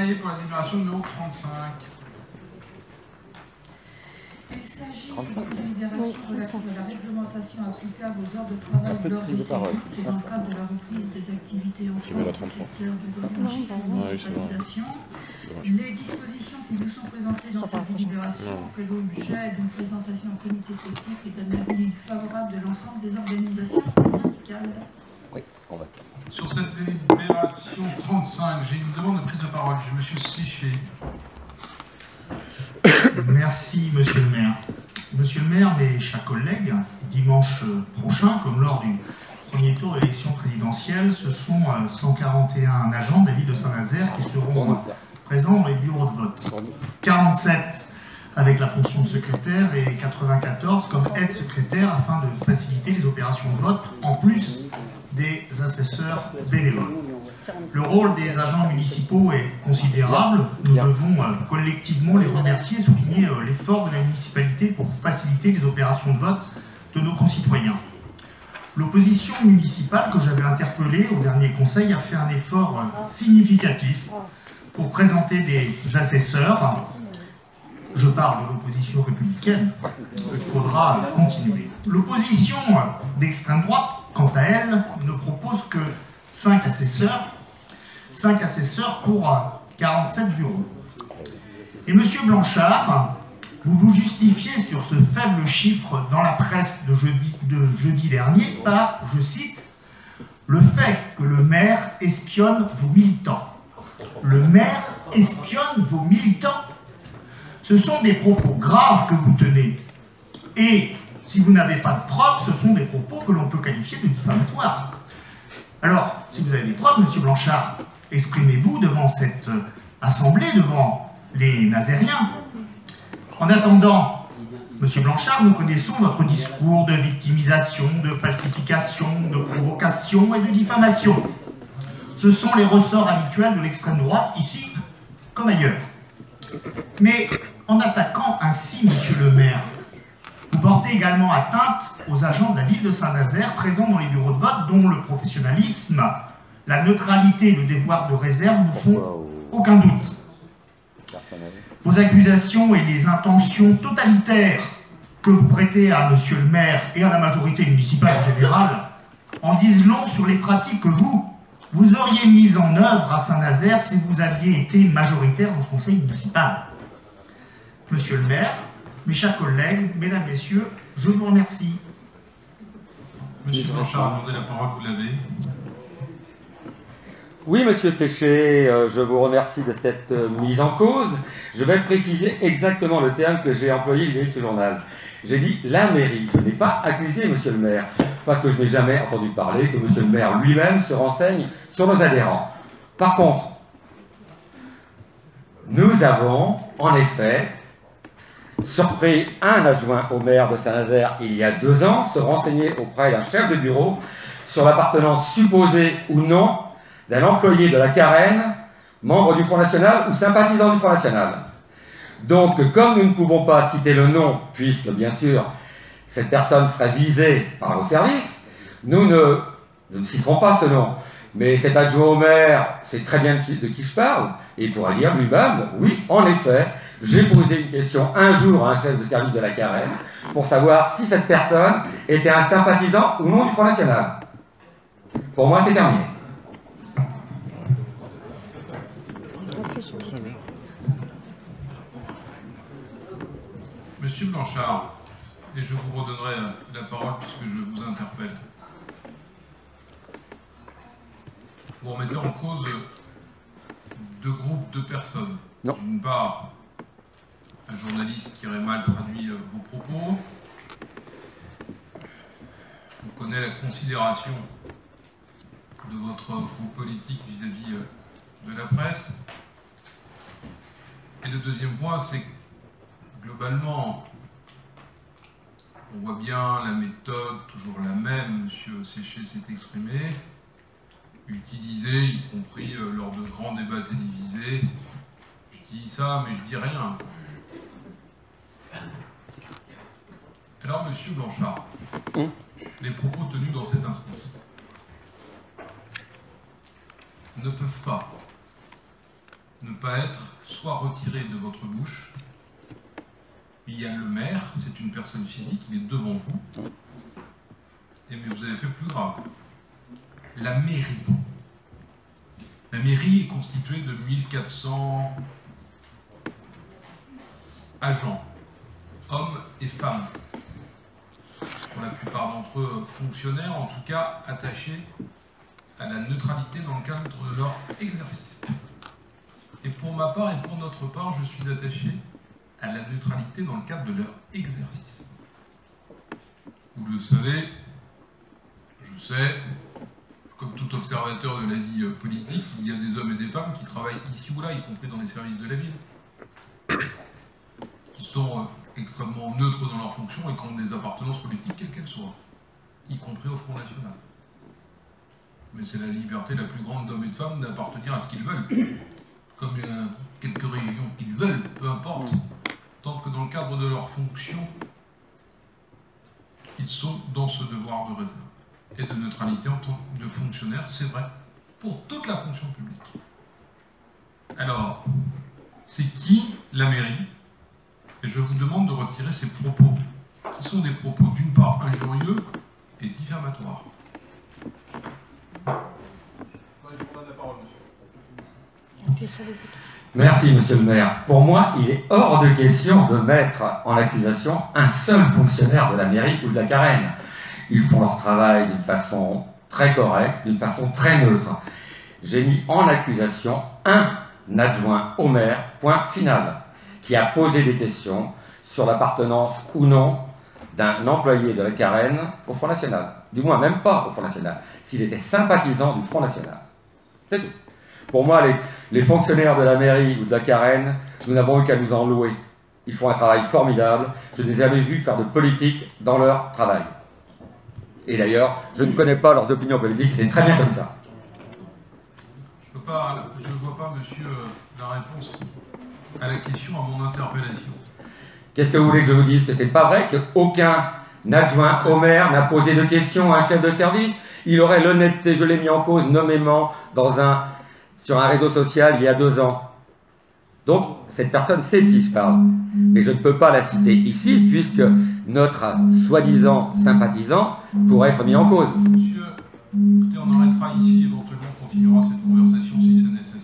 Maillet pour la délibération numéro 35. Il s'agit d'une délibération relative à la réglementation applicable aux heures de travail lors des services et dans le cadre de la reprise des activités en France du secteur de l'énergie et de la municipalisation. Les dispositions qui vous sont présentées dans cette délibération ont fait l'objet d'une présentation au comité technique et d'un avis favorable de l'ensemble des organisations syndicales. Oui, on va. Sur cette délibération 35, j'ai une demande de prise de parole. J'ai Monsieur Séché. Merci, Monsieur le maire. Monsieur le maire, mes chers collègues, dimanche prochain, comme lors du premier tour de l'élection présidentielle, ce sont 141 agents de la ville de Saint-Nazaire qui seront présents dans les bureaux de vote. 47 avec la fonction de secrétaire et 94 comme aide-secrétaire afin de faciliter les opérations de vote, en plus des assesseurs bénévoles. Le rôle des agents municipaux est considérable. Nous devons collectivement les remercier et souligner l'effort de la municipalité pour faciliter les opérations de vote de nos concitoyens. L'opposition municipale que j'avais interpellée au dernier conseil a fait un effort significatif pour présenter des assesseurs. Je parle de l'opposition républicaine, il faudra continuer. L'opposition d'extrême droite, quant à elle, ne propose que 5 assesseurs pour 47 bureaux. Et Monsieur Blanchard, vous vous justifiez sur ce faible chiffre dans la presse de jeudi dernier par, je cite, « le fait que le maire espionne vos militants ». Le maire espionne vos militants. Ce sont des propos graves que vous tenez. Et si vous n'avez pas de preuves, ce sont des propos que l'on peut qualifier de diffamatoires. Alors, si vous avez des preuves, Monsieur Blanchard, exprimez-vous devant cette assemblée, devant les Nazériens. En attendant, Monsieur Blanchard, nous connaissons votre discours de victimisation, de falsification, de provocation et de diffamation. Ce sont les ressorts habituels de l'extrême droite, ici comme ailleurs. Mais en attaquant ainsi, Monsieur le maire, vous portez également atteinte aux agents de la ville de Saint-Nazaire présents dans les bureaux de vote dont le professionnalisme, la neutralité et le devoir de réserve ne font aucun doute. Vos accusations et les intentions totalitaires que vous prêtez à Monsieur le maire et à la majorité municipale en général en disent long sur les pratiques que vous auriez mises en œuvre à Saint-Nazaire si vous aviez été majoritaire dans ce conseil municipal. Monsieur le maire, mes chers collègues, mesdames, messieurs, je vous remercie. Monsieur Blanchard a demandé la parole, vous l'avez. Oui, Monsieur Séché, je vous remercie de cette mise en cause. Je vais préciser exactement le terme que j'ai employé vis-à-vis de ce journal. J'ai dit la mairie. Je n'ai pas accusé Monsieur le maire, parce que je n'ai jamais entendu parler que Monsieur le maire lui-même se renseigne sur nos adhérents. Par contre, nous avons en effet surpris un adjoint au maire de Saint-Nazaire il y a 2 ans se renseigner auprès d'un chef de bureau sur l'appartenance supposée ou non d'un employé de la Carène, membre du Front National ou sympathisant du Front National. Donc, comme nous ne pouvons pas citer le nom, puisque, bien sûr, cette personne serait visée par vos services, nous ne citerons pas ce nom. Mais cet adjoint au maire sait très bien de qui je parle, et il pourra dire lui-même, oui, en effet, j'ai posé une question un jour à un chef de service de la Carène pour savoir si cette personne était un sympathisant ou non du Front National. Pour moi, c'est terminé. Très bien. Monsieur Blanchard, et je vous redonnerai la parole puisque je vous interpelle. Vous remettez en cause 2 groupes de personnes. D'une part, un journaliste qui aurait mal traduit vos propos. On connaît la considération de votre groupe politique vis-à-vis de la presse. Et le deuxième point, c'est que globalement, on voit bien la méthode, toujours la même, M. Séché s'est exprimé, utilisée, y compris lors de grands débats télévisés. Je dis ça, mais je dis rien. Alors, M. Blanchard, les propos tenus dans cette instance ne peuvent pas ne pas être soit retiré de votre bouche. Il y a le maire, c'est une personne physique, il est devant vous. Et mais vous avez fait plus grave. La mairie. La mairie est constituée de 1400 agents, hommes et femmes. Pour la plupart d'entre eux fonctionnaires, en tout cas attachés à la neutralité dans le cadre de leur exercice. Et pour ma part et pour notre part, je suis attaché à la neutralité dans le cadre de leur exercice. Vous le savez, je sais, comme tout observateur de la vie politique, il y a des hommes et des femmes qui travaillent ici ou là, y compris dans les services de la ville, qui sont extrêmement neutres dans leurs fonctions et qui ont des appartenances politiques, quelles qu'elles soient, y compris au Front National. Mais c'est la liberté la plus grande d'hommes et de femmes d'appartenir à ce qu'ils veulent, comme il y a quelques régions qu'ils veulent, peu importe, tant que dans le cadre de leurs fonctions, ils sont dans ce devoir de réserve et de neutralité en tant que fonctionnaire, c'est vrai, pour toute la fonction publique. Alors, c'est qui la mairie? Et je vous demande de retirer ces propos, qui sont des propos d'une part injurieux et diffamatoires. Merci, monsieur le maire. Pour moi, il est hors de question de mettre en accusation un seul fonctionnaire de la mairie ou de la Carène. Ils font leur travail d'une façon très correcte, d'une façon très neutre. J'ai mis en accusation un adjoint au maire, point final, qui a posé des questions sur l'appartenance ou non d'un employé de la Carène au Front National. Du moins, même pas au Front National, s'il était sympathisant du Front National. C'est tout. Pour moi, les fonctionnaires de la mairie ou de la Carène, nous n'avons eu qu'à nous en louer. Ils font un travail formidable. Je ne les ai jamais vus faire de politique dans leur travail. Et d'ailleurs, je ne connais pas leurs opinions politiques, c'est très bien comme ça. Je ne vois pas, monsieur, la réponse à la question, à mon interpellation. Qu'est-ce que vous voulez que je vous dise? Que c'est pas vrai qu'aucun adjoint au maire n'a posé de questions à un chef de service? Il aurait l'honnêteté, je l'ai mis en cause nommément sur un réseau social il y a 2 ans. Donc, cette personne sait de qui je parle. Mais je ne peux pas la citer ici, puisque notre soi-disant sympathisant pourrait être mis en cause. Monsieur, écoutez, on arrêtera ici, éventuellement on continuera cette conversation si c'est nécessaire.